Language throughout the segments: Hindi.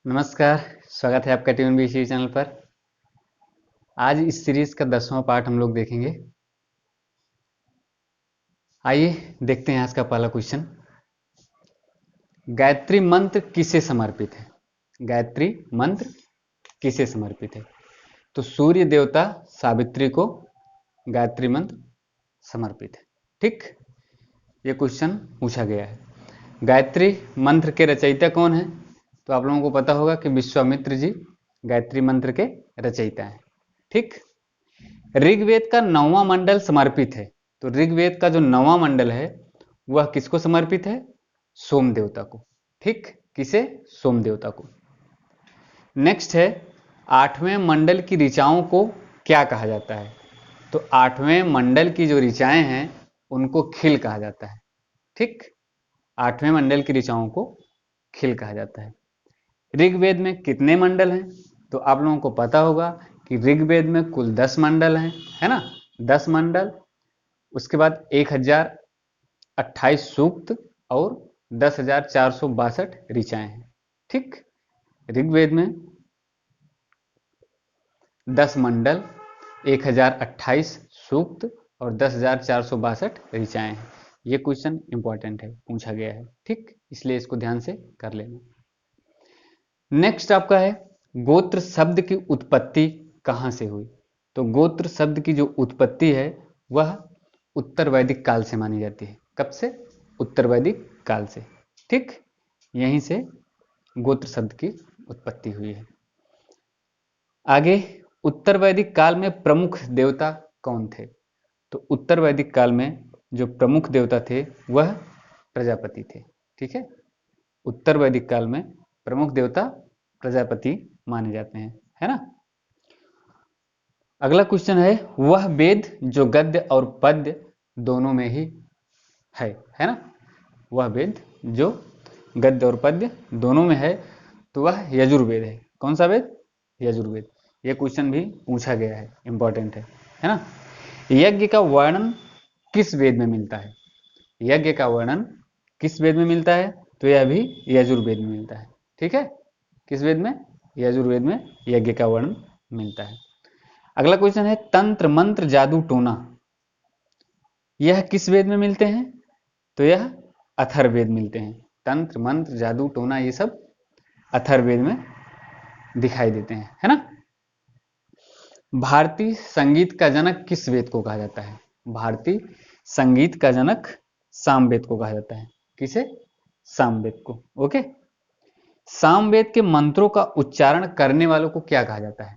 नमस्कार। स्वागत है आपका ट्यून बीसी चैनल पर। आज इस सीरीज का 10वां पार्ट हम लोग देखेंगे। आइए देखते हैं आज का पहला क्वेश्चन। गायत्री मंत्र किसे समर्पित है? गायत्री मंत्र किसे समर्पित है? तो सूर्य देवता सावित्री को गायत्री मंत्र समर्पित है। ठीक, ये क्वेश्चन पूछा गया है। गायत्री मंत्र के रचयिता कौन है? तो आप लोगों को पता होगा कि विश्वामित्र जी गायत्री मंत्र के रचयिता हैं। ठीक, ऋग्वेद का 9वां मंडल समर्पित है। तो ऋग्वेद का जो 9वां मंडल है वह किसको समर्पित है? सोम देवता को। ठीक, किसे? सोम देवता को। नेक्स्ट है, 8वें मंडल की ऋचाओं को क्या कहा जाता है? तो 8वें मंडल की जो ऋचाएं हैं उनको खिल कहा जाता है। ठीक, 8वें मंडल की ऋचाओं को खिल कहा जाता है। ऋग्वेद में कितने मंडल हैं? तो आप लोगों को पता होगा कि ऋग्वेद में कुल 10 मंडल हैं, है ना? 10 मंडल, उसके बाद 1028 सूक्त और 10,462 ऋचाएं हैं। ठीक, ऋग्वेद में 10 मंडल, 1028 सूक्त और 10,462 ऋचाएं हैं। ये क्वेश्चन इंपॉर्टेंट है, पूछा गया है। ठीक, इसलिए इसको ध्यान से कर लेना। नेक्स्ट आपका है, गोत्र शब्द की उत्पत्ति कहां से हुई? तो गोत्र शब्द की जो उत्पत्ति है वह उत्तर वैदिक काल से मानी जाती है। कब से? उत्तर वैदिक काल से। ठीक, यहीं से गोत्र शब्द की उत्पत्ति हुई है। आगे, उत्तर वैदिक काल में प्रमुख देवता कौन थे? तो उत्तर वैदिक काल में जो प्रमुख देवता थे वह प्रजापति थे। ठीक है, उत्तर वैदिक काल में प्रमुख देवता प्रजापति माने जाते हैं, है ना? अगला क्वेश्चन है, वह वेद जो गद्य और पद्य दोनों में ही है ना? वह वेद जो गद्य और पद्य दोनों में है तो वह यजुर्वेद है। कौन सा वेद? यजुर्वेद। यह क्वेश्चन भी पूछा गया है, इंपॉर्टेंट है ना? यज्ञ का वर्णन किस वेद में मिलता है? यज्ञ का वर्णन किस वेद में मिलता है? तो यह भी यजुर्वेद में मिलता है। ठीक है, किस वेद में? यजुर्वेद में यज्ञ का वर्णन मिलता है। अगला क्वेश्चन है, तंत्र मंत्र जादू टोना यह किस वेद में मिलते हैं? तो यह अथर्ववेद मिलते हैं। तंत्र मंत्र जादू टोना ये सब अथर्ववेद में दिखाई देते हैं, है ना? भारतीय संगीत का जनक किस वेद को कहा जाता है? भारतीय संगीत का जनक सामवेद को कहा जाता है। किसे? सामवेद को। ओके, सामवेद के मंत्रों का उच्चारण करने वालों को क्या कहा जाता है?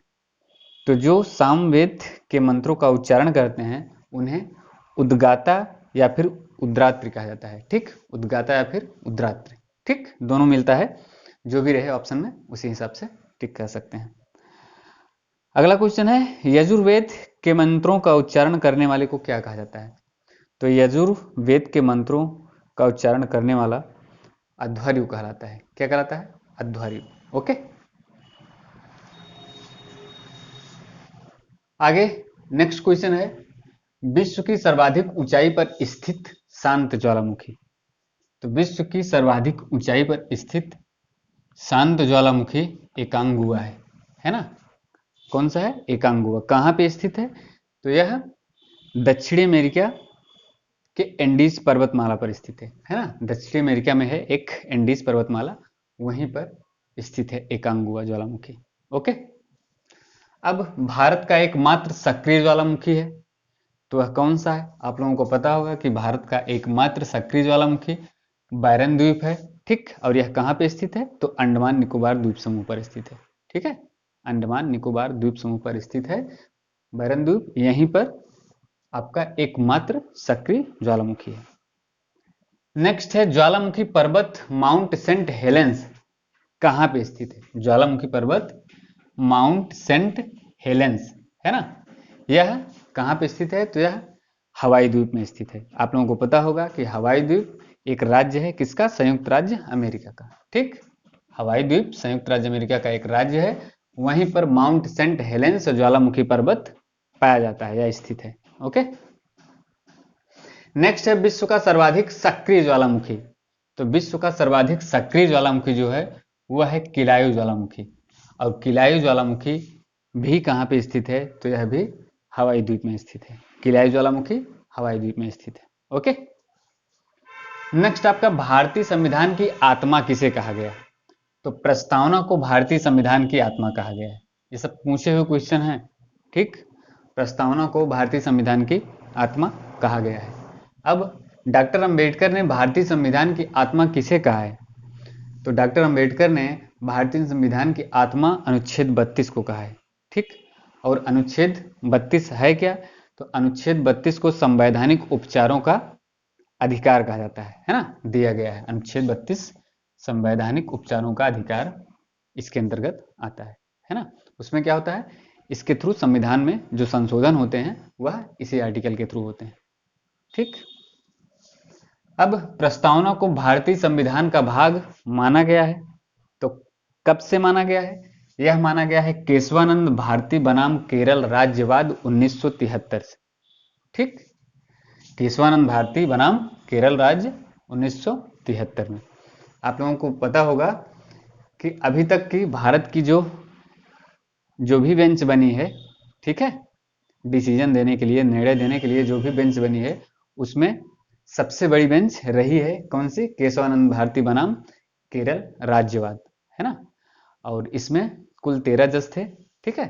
तो जो सामवेद के मंत्रों का उच्चारण करते हैं उन्हें उद्गाता या फिर उद्रात्री कहा जाता है। ठीक, उद्गाता या फिर उद्रात्री। ठीक, दोनों मिलता है, जो भी रहे ऑप्शन में उसी हिसाब से टिक कर सकते हैं। अगला क्वेश्चन है, यजुर्वेद के मंत्रों का उच्चारण करने वाले को क्या कहा जाता है? तो यजुर्वेद के मंत्रों का उच्चारण करने वाला अध्वर्यु कहलाता है। क्या कहलाता है? अध्वर्यु। ओके, आगे नेक्स्ट क्वेश्चन है, विश्व की सर्वाधिक ऊंचाई पर स्थित शांत ज्वालामुखी। तो विश्व की सर्वाधिक ऊंचाई पर स्थित शांत ज्वालामुखी एकांगुआ है ना? कौन सा है? एकांगुआ। कहां पे स्थित है? तो यह दक्षिणी अमेरिका के एंडीज पर्वतमाला पर स्थित है ना? दक्षिणी अमेरिका में है एक एंडीज पर्वतमाला, वहीं पर स्थित है एकांगुआ ज्वालामुखी। ओके, अब भारत का एकमात्र सक्रिय ज्वालामुखी है तो वह कौन सा है? आप लोगों को पता होगा कि भारत का एकमात्र सक्रिय ज्वालामुखी बैरन द्वीप है। ठीक, और यह कहां पे स्थित है? तो अंडमान निकोबार द्वीप समूह पर स्थित है। ठीक है, अंडमान निकोबार द्वीप समूह पर स्थित है बैरन द्वीप, यहीं पर आपका एकमात्र सक्रिय ज्वालामुखी है। नेक्स्ट है, ज्वालामुखी पर्वत माउंट सेंट हेलेंस कहां पे स्थित है? ज्वालामुखी पर्वत माउंट सेंट हेलेंस है ना, यह कहां पे स्थित है? तो यह हवाई द्वीप में स्थित है। आप लोगों को पता होगा कि हवाई द्वीप एक राज्य है, किसका? संयुक्त राज्य अमेरिका का। ठीक, हवाई द्वीप संयुक्त राज्य अमेरिका का एक राज्य है, वहीं पर माउंट सेंट हेलेंस ज्वालामुखी पर्वत पाया जाता है या स्थित है। ओके, नेक्स्ट है, विश्व का सर्वाधिक सक्रिय ज्वालामुखी। तो विश्व का सर्वाधिक सक्रिय ज्वालामुखी जो है वह है किलायु ज्वालामुखी। और किलायु ज्वालामुखी भी कहाँ पे स्थित है? तो यह भी हवाई द्वीप में स्थित है। किलायु ज्वालामुखी हवाई द्वीप में स्थित है। ओके, नेक्स्ट आपका भारतीय संविधान की आत्मा किसे कहा गया? तो प्रस्तावना को भारतीय संविधान की आत्मा कहा गया है। ये सब पूछे हुए क्वेश्चन हैं, ठीक। प्रस्तावना को भारतीय संविधान की आत्मा कहा गया है। अब डॉक्टर अंबेडकर ने भारतीय संविधान की आत्मा किसे कहा है? तो डॉक्टर अंबेडकर ने भारतीय संविधान की आत्मा अनुच्छेद 32 को कहा है, ठीक। और अनुच्छेद 32 है क्या? तो अनुच्छेद 32 को संवैधानिक उपचारों का अधिकार कहा जाता है ना, दिया गया है। अनुच्छेद 32 संवैधानिक उपचारों का अधिकार इसके अंतर्गत आता है ना। उसमें क्या होता है? इसके थ्रू संविधान में जो संशोधन होते हैं वह इसी आर्टिकल के थ्रू होते हैं, ठीक। अब प्रस्तावना को भारतीय संविधान का भाग माना गया है, तो कब से माना गया है? यह माना गया है केशवानंद भारती बनाम केरल राज्यवाद 1973 से, ठीक। केशवानंद भारती बनाम केरल राज्य 1973 में। आप लोगों को पता होगा कि अभी तक की भारत की जो भी बेंच बनी है, ठीक है, डिसीजन देने के लिए, निर्णय देने के लिए जो भी बेंच बनी है, उसमें सबसे बड़ी बेंच रही है कौन सी? केशवानंद भारती बनाम केरल राज्यवाद, है ना। और इसमें कुल 13 जज थे, ठीक है।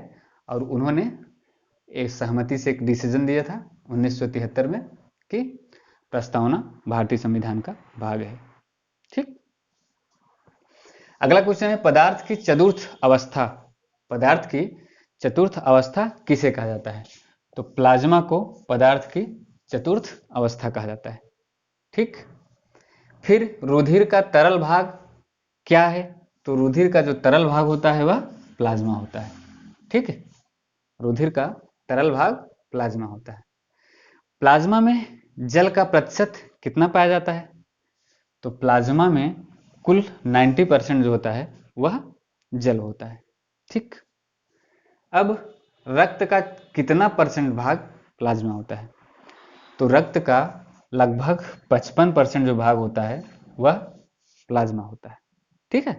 और उन्होंने एक सहमति से एक डिसीजन दिया था 1973 में कि प्रस्तावना भारतीय संविधान का भाग है, ठीक। अगला क्वेश्चन है पदार्थ की चतुर्थ अवस्था। पदार्थ की चतुर्थ अवस्था किसे कहा जाता है? तो प्लाज्मा को पदार्थ की चतुर्थ अवस्था कहा जाता है, ठीक। फिर रुधिर का तरल भाग क्या है? तो रुधिर का जो तरल भाग होता है वह प्लाज्मा होता है, ठीक है। रुधिर का तरल भाग प्लाज्मा होता है। प्लाज्मा में जल का प्रतिशत कितना पाया जाता है? तो प्लाज्मा में कुल 90% जो होता है वह जल होता है, ठीक। अब रक्त का कितना परसेंट भाग प्लाज्मा होता है? तो रक्त का लगभग 55% जो भाग होता है वह प्लाज्मा होता है, ठीक है।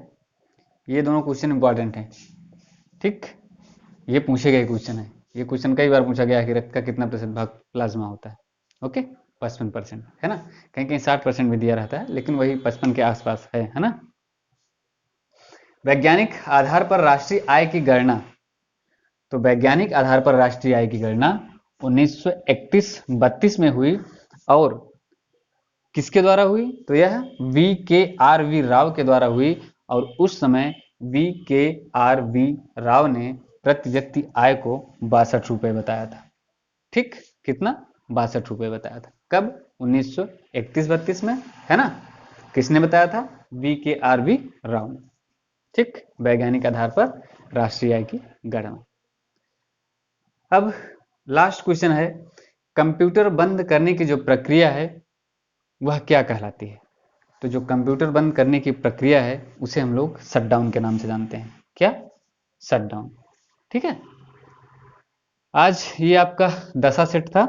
ये दोनों क्वेश्चन इंपॉर्टेंट हैं, ठीक। ये पूछे गए क्वेश्चन है, ये क्वेश्चन कई बार पूछा गया है कि रक्त का कितना प्रतिशत भाग प्लाज्मा होता है। ओके, 55% है ना, कहीं कहीं 60% भी दिया रहता है, लेकिन वही 55 के आसपास है ना। वैज्ञानिक आधार पर राष्ट्रीय आय की गणना। तो वैज्ञानिक आधार पर राष्ट्रीय आय की गणना 1931-32 में हुई, और किसके द्वारा हुई? तो यह VKRV राव के द्वारा हुई। और उस समय VKRV राव ने प्रति व्यक्ति आय को 62 रुपए बताया था, ठीक। कितना? 62 रुपए बताया था। कब? 1931-32 में, है ना। किसने बताया था? VKRV राव ने, ठीक। वैज्ञानिक आधार पर राष्ट्रीय आय की गणना। अब लास्ट क्वेश्चन है कंप्यूटर बंद करने की जो प्रक्रिया है वह क्या कहलाती है? तो जो कंप्यूटर बंद करने की प्रक्रिया है उसे हम लोग शटडाउन के नाम से जानते हैं। क्या? शटडाउन, ठीक है। आज ये आपका 10वां सेट था,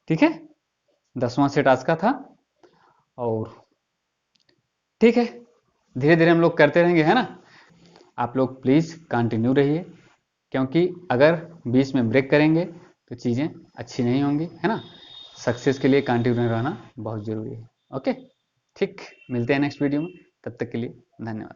ठीक है, 10वां सेट आज का था। और ठीक है, धीरे धीरे हम लोग करते रहेंगे, है ना। आप लोग प्लीज कंटिन्यू रहिए, क्योंकि अगर बीच में ब्रेक करेंगे तो चीज़ें अच्छी नहीं होंगी, है ना। सक्सेस के लिए कंटिन्यू रहना बहुत ज़रूरी है। ओके, ठीक, मिलते हैं नेक्स्ट वीडियो में, तब तक के लिए धन्यवाद।